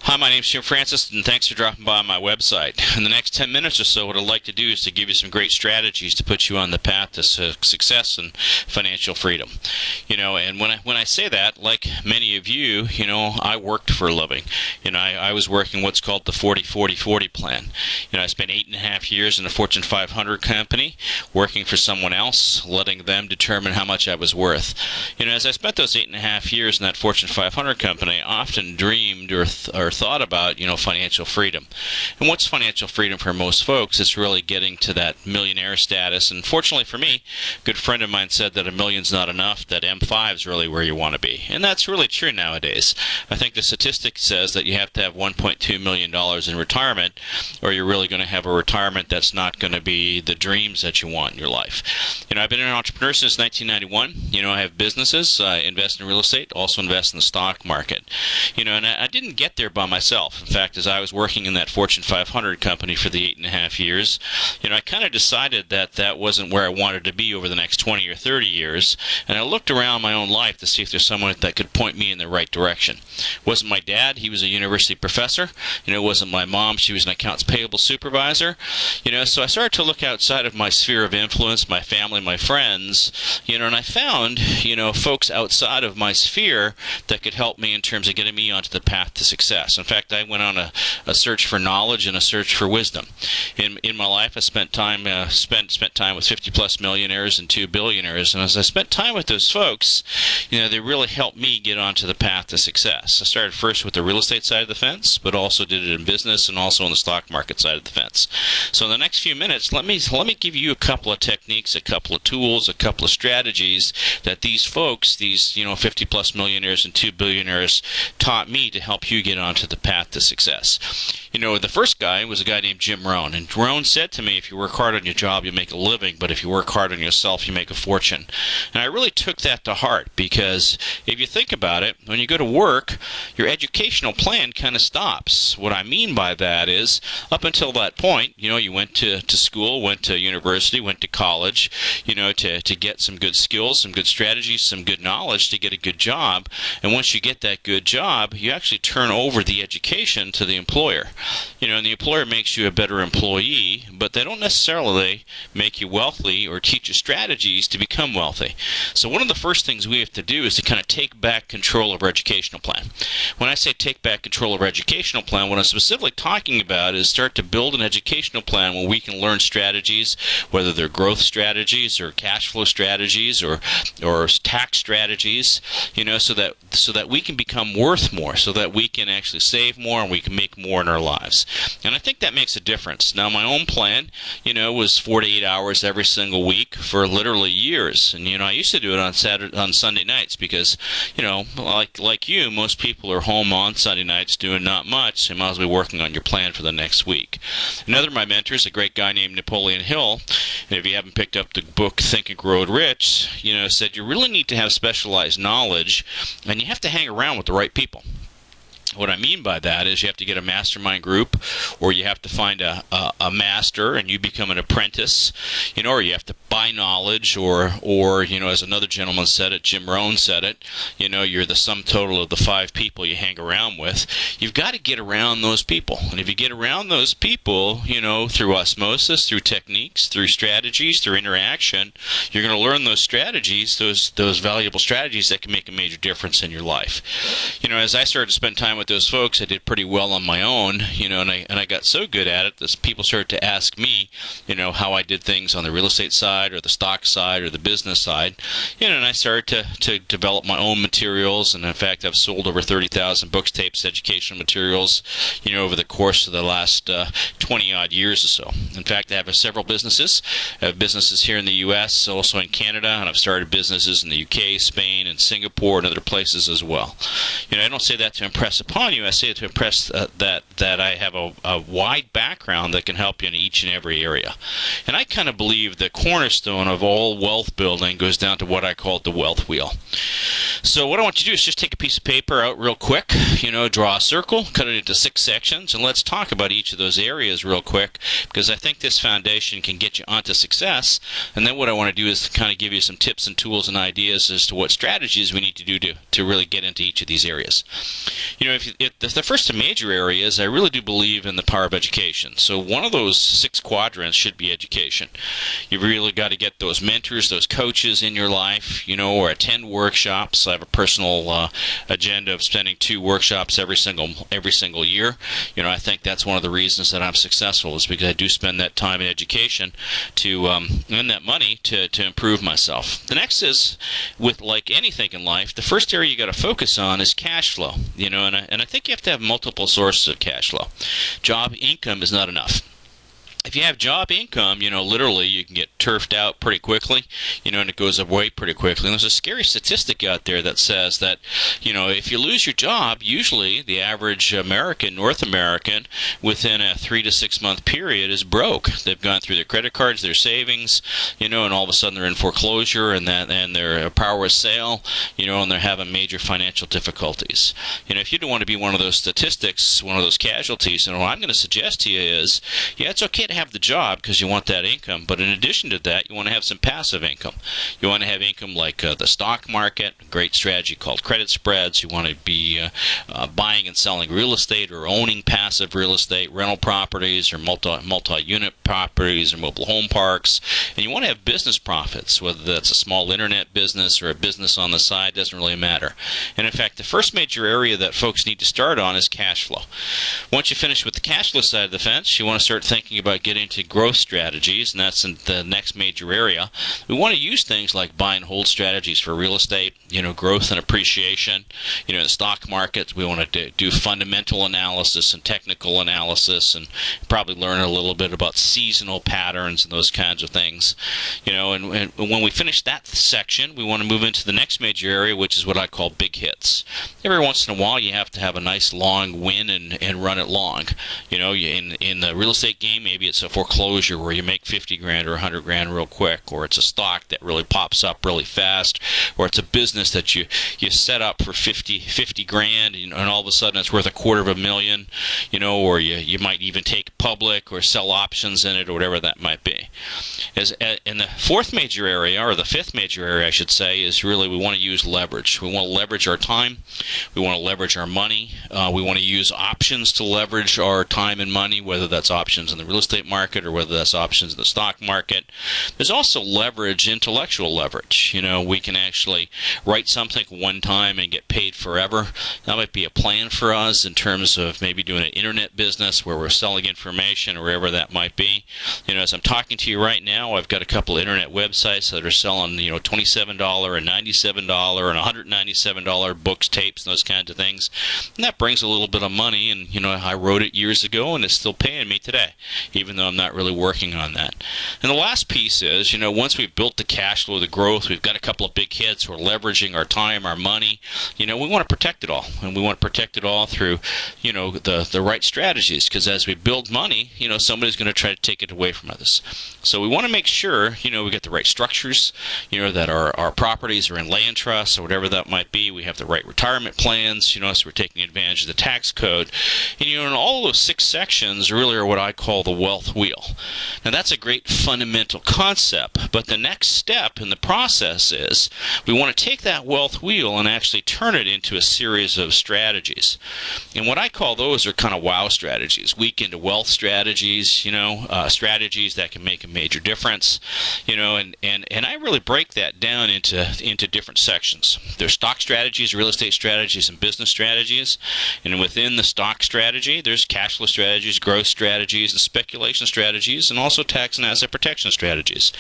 Hi, my name's Jim Francis, and thanks for dropping by my website. In the next 10 minutes or so, what I'd like to do is to give you some great strategies to put you on the path to success and financial freedom. And when I say that, like many of you, I worked for a living. I was working what's called the 40-40-40 plan. I spent 8.5 years in a Fortune 500 company, working for someone else, letting them determine how much I was worth. As I spent those 8.5 years in that Fortune 500 company, I often dreamed or thought about, financial freedom. And what's financial freedom for most folks? It's really getting to that millionaire status. And fortunately for me, a good friend of mine said that $1 million's not enough, that M5 is really where you want to be. And that's really true nowadays. I think the statistic says that you have to have $1.2 million in retirement, or you're really going to have a retirement that's not going to be the dreams that you want in your life. I've been an entrepreneur since 1991. I have businesses. I invest in real estate, also invest in the stock market. And I didn't get there by myself. In fact, as I was working in that Fortune 500 company for the 8.5 years, I kind of decided that that wasn't where I wanted to be over the next 20 or 30 years, and I looked around my own life to see if there's someone that could point me in the right direction. It wasn't my dad. He was a university professor. It wasn't my mom. She was an accounts payable supervisor. So I started to look outside of my sphere of influence, my family, my friends, and I found, folks outside of my sphere that could help me in terms of getting me onto the path to success. In fact, I went on a search for knowledge and a search for wisdom. In my life, I spent time with 50-plus millionaires and 2 billionaires, and as I spent time with those folks, they really helped me get onto the path to success. I started first with the real estate side of the fence, but also did it in business and also on the stock market side of the fence. So in the next few minutes, let me give you a couple of techniques, a couple of tools, a couple of strategies that these folks, these 50-plus millionaires and 2 billionaires, taught me to help you get onto the path to success. The first guy was a guy named Jim Rohn, and Rohn said to me, if you work hard on your job, you make a living, but if you work hard on yourself, you make a fortune. And I really took that to heart, because if you think about it, when you go to work, your educational plan kind of stops. What I mean by that is, up until that point, you went to school, went to university, went to college, to get some good skills, some good strategies, some good knowledge to get a good job. And once you get that good job, you actually turn over the education to the employer. And the employer makes you a better employee, but they don't necessarily make you wealthy or teach you strategies to become wealthy. So one of the first things we have to do is to kind of take back control of our educational plan. When I say take back control of our educational plan, what I'm specifically talking about is start to build an educational plan where we can learn strategies, whether they're growth strategies or cash flow strategies or tax strategies, so that we can become worth more, so that we can actually save more and we can make more in our lives. And I think that makes a difference. Now, my own plan, was 4 to 8 hours every single week for literally years. And, I used to do it on Sunday nights because, like you, most people are home on Sunday nights doing not much. So you might as well be working on your plan for the next week. Another of my mentors, a great guy named Napoleon Hill, and if you haven't picked up the book Think and Grow Rich, said you really need to have specialized knowledge, and you have to hang around with the right people. What I mean by that is you have to get a mastermind group, or you have to find a master and you become an apprentice, or you have to buy knowledge, or as another gentleman said it, Jim Rohn said it, you're the sum total of the 5 people you hang around with. You've got to get around those people. And if you get around those people, through osmosis, through techniques, through strategies, through interaction, you're going to learn those strategies, those valuable strategies that can make a major difference in your life. As I started to spend time with those folks, I did pretty well on my own, and I got so good at it that people started to ask me, how I did things on the real estate side or the stock side or the business side, and I started to develop my own materials. And in fact, I've sold over 30,000 books, tapes, educational materials, over the course of the last 20 odd years or so. In fact, I have several businesses. I have businesses here in the U.S., also in Canada, and I've started businesses in the U.K., Spain, and Singapore, and other places as well. I don't say that to impress upon you. I say it to impress that I have a wide background that can help you in each and every area. And I kind of believe the cornerstone of all wealth building goes down to what I call the wealth wheel. So what I want you to do is just take a piece of paper out real quick, draw a circle, cut it into 6 sections, and let's talk about each of those areas real quick, because I think this foundation can get you onto success. And then what I want to do is kind of give you some tips and tools and ideas as to what strategies we need to do to really get into each of these areas. if the first and major areas, I really do believe in the power of education. So one of those 6 quadrants should be education. You've really got to get those mentors, those coaches in your life, or attend workshops. I have a personal agenda of spending 2 workshops every single year. I think that's one of the reasons that I'm successful, is because I do spend that time in education to earn that money to improve myself. The next is, with like anything in life, the first area you got to focus on is cash flow. And I think you have to have multiple sources of cash flow. Job income is not enough. If you have job income, literally you can get turfed out pretty quickly, and it goes away pretty quickly. And there's a scary statistic out there that says that, if you lose your job, usually the average North American, within a 3 to 6 month period is broke. They've gone through their credit cards, their savings, and all of a sudden they're in foreclosure and their power of sale, and they're having major financial difficulties. If you don't want to be one of those statistics, one of those casualties, what I'm going to suggest to you is, it's okay to have the job because you want that income, but in addition to that, you want to have some passive income. You want to have income like the stock market, a great strategy called credit spreads. You want to be buying and selling real estate, or owning passive real estate, rental properties, or multi-unit properties, or mobile home parks. And you want to have business profits, whether that's a small internet business or a business on the side, doesn't really matter. And in fact, the first major area that folks need to start on is cash flow. Once you finish with the cash flow side of the fence, you want to start thinking about get into growth strategies, and that's in the next major area. We want to use things like buy and hold strategies for real estate, growth and appreciation. The stock market, we want to do fundamental analysis and technical analysis, and probably learn a little bit about seasonal patterns and those kinds of things. And when we finish that section, we want to move into the next major area, which is what I call big hits. Every once in a while, you have to have a nice long win and run it long. In the real estate game, maybe it's a foreclosure where you make 50 grand or 100 grand real quick, or it's a stock that really pops up really fast, or it's a business that you set up for 50 grand, and all of a sudden it's worth $250,000, or you might even take public or sell options in it, or whatever that might be. In the fourth major area, or the fifth major area I should say, is really we want to use leverage. We want to leverage our time, we want to leverage our money, we want to use options to leverage our time and money, whether that's options in the real estate market or whether that's options in the stock market. There's also leverage, intellectual leverage. We can actually write something one time and get paid forever. That might be a plan for us in terms of maybe doing an internet business where we're selling information, or wherever that might be. As I'm talking to you right now, I've got a couple of internet websites that are selling, $27 and $97 and $197 books, tapes, and those kinds of things. And that brings a little bit of money, and I wrote it years ago and it's still paying me today, even though I'm not really working on that. And the last piece is, once we've built the cash flow, the growth, we've got a couple of big hits, we're leveraging our time, our money, we want to protect it all. And we want to protect it all through, the right strategies, because as we build money, somebody's going to try to take it away from us. So we want to make sure, we get the right structures, that our properties are in land trusts or whatever that might be. We have the right retirement plans, so we're taking advantage of the tax code. And, and all of those 6 sections really are what I call the wealth wheel. Now that's a great fundamental concept, but the next step in the process is we want to take that wealth wheel and actually turn it into a series of strategies. And what I call those are kind of wow strategies, week into wealth strategies, strategies that can make a major difference, and I really break that down into different sections. There's stock strategies, real estate strategies, and business strategies. And within the stock strategy, there's cash flow strategies, growth strategies, and speculation strategies, and also tax and asset protection strategies.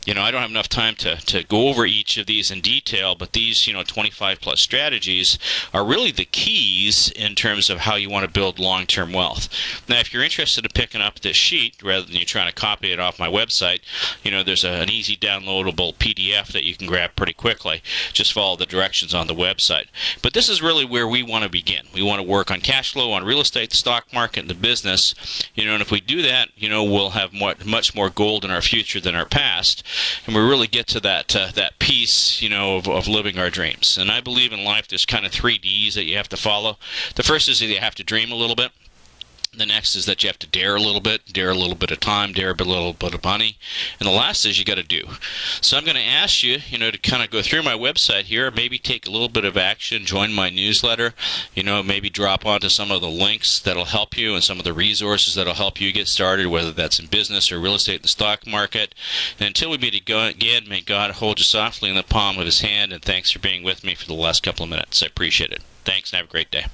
I don't have enough time to go over each of these in detail, but these 25 plus strategies are really the keys in terms of how you want to build long-term wealth. Now, if you're interested in picking up this sheet rather than you trying to copy it off my website, there's an easy downloadable PDF that you can grab pretty quickly. Just follow the directions on the website. But this is really where we want to begin. We want to work on cash flow, on real estate, the stock market, and the business. And if we do that, we'll have much more gold in our future than our past, and we really get to that piece, of living our dreams. And I believe in life there's kind of 3 Ds that you have to follow. The first is that you have to dream a little bit. The next is that you have to dare a little bit of time, dare a little bit of money. And the last is you got to do. So I'm going to ask you, to kind of go through my website here, maybe take a little bit of action, join my newsletter, maybe drop onto some of the links that'll help you and some of the resources that'll help you get started, whether that's in business or real estate in the stock market. And until we meet again, may God hold you softly in the palm of his hand, and thanks for being with me for the last couple of minutes. I appreciate it. Thanks, and have a great day.